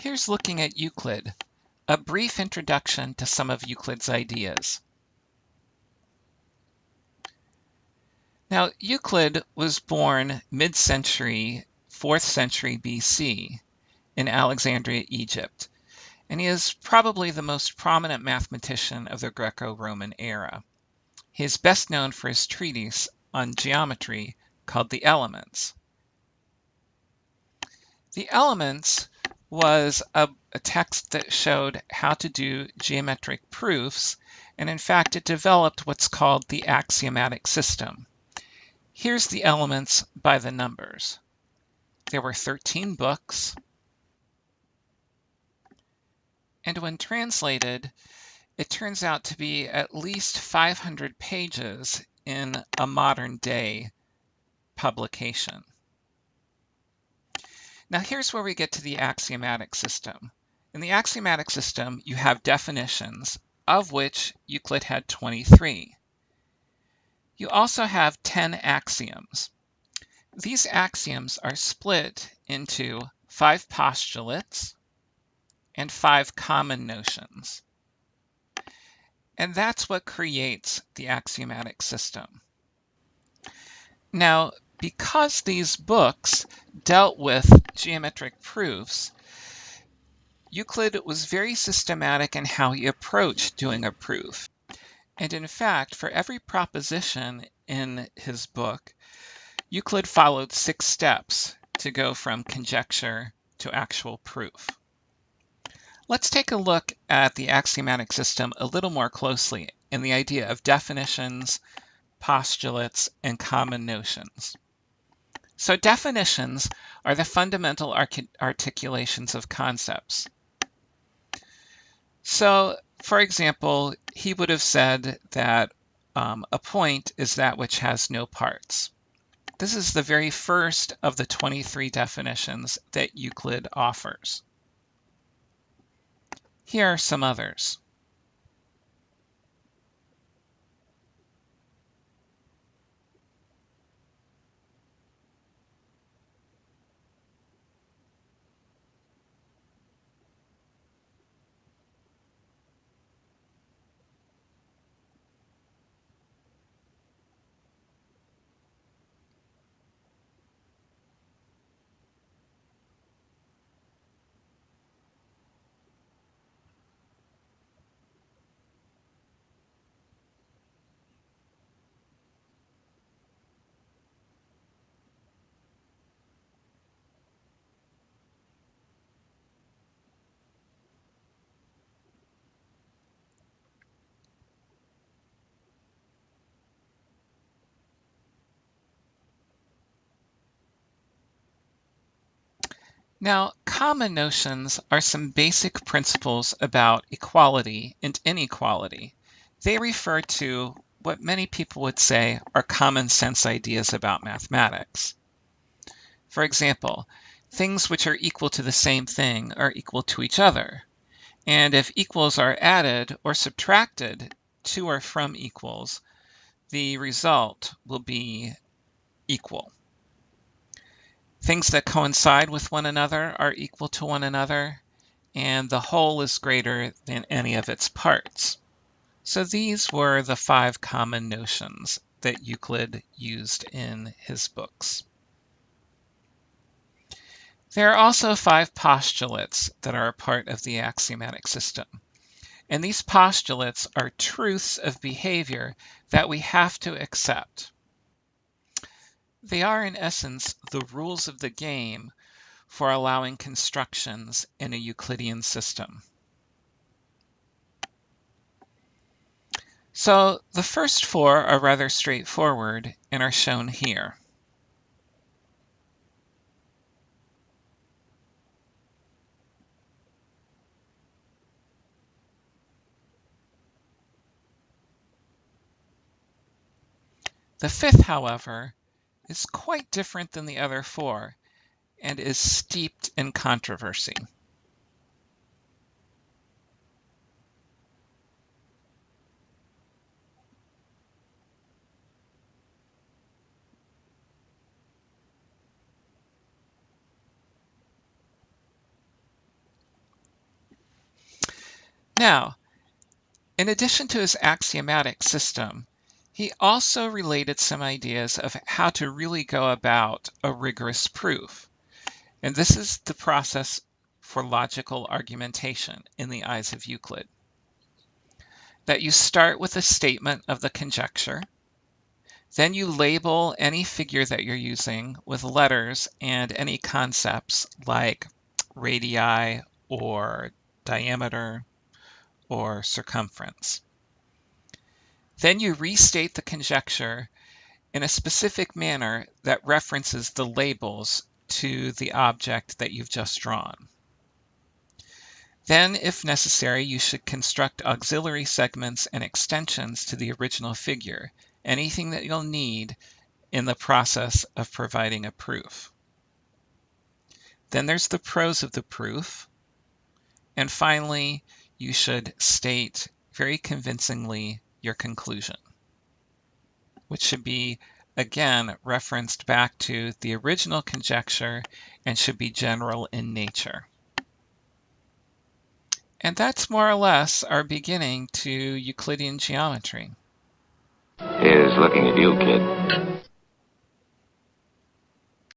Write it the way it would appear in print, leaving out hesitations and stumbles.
Here's looking at Euclid, a brief introduction to some of Euclid's ideas. Now, Euclid was born mid-century, 4th century BC in Alexandria, Egypt, and he is probably the most prominent mathematician of the Greco-Roman era. He is best known for his treatise on geometry called The Elements. The Elements was a text that showed how to do geometric proofs, and in fact it developed what's called the axiomatic system. Here's the Elements by the numbers. There were 13 books, and when translated, it turns out to be at least 500 pages in a modern day publication. Now here's where we get to the axiomatic system. In the axiomatic system, you have definitions, of which Euclid had 23. You also have 10 axioms. These axioms are split into 5 postulates and 5 common notions. And that's what creates the axiomatic system. Now, because these books dealt with geometric proofs, Euclid was very systematic in how he approached doing a proof. And in fact, for every proposition in his book, Euclid followed 6 steps to go from conjecture to actual proof. Let's take a look at the axiomatic system a little more closely in the idea of definitions, postulates, and common notions. So definitions are the fundamental articulations of concepts. So, for example, he would have said that a point is that which has no parts. This is the very first of the 23 definitions that Euclid offers. Here are some others. Now, common notions are some basic principles about equality and inequality. They refer to what many people would say are common sense ideas about mathematics. For example, things which are equal to the same thing are equal to each other. And if equals are added or subtracted to or from equals, the result will be equal. Things that coincide with one another are equal to one another, and the whole is greater than any of its parts. So these were the 5 common notions that Euclid used in his books. There are also 5 postulates that are a part of the axiomatic system. And these postulates are truths of behavior that we have to accept. They are, in essence, the rules of the game for allowing constructions in a Euclidean system. So the first 4 are rather straightforward and are shown here. The 5th, however, is quite different than the other 4 and is steeped in controversy. Now, in addition to his axiomatic system, he also related some ideas of how to really go about a rigorous proof. And this is the process for logical argumentation in the eyes of Euclid. That you start with a statement of the conjecture, then you label any figure that you're using with letters and any concepts like radii or diameter or circumference. Then you restate the conjecture in a specific manner that references the labels to the object that you've just drawn. Then, if necessary, you should construct auxiliary segments and extensions to the original figure, anything that you'll need in the process of providing a proof. Then there's the prose of the proof. And finally, you should state very convincingly your conclusion, which should be, again, referenced back to the original conjecture and should be general in nature. And that's more or less our beginning to Euclidean geometry. Here's looking at you, kid.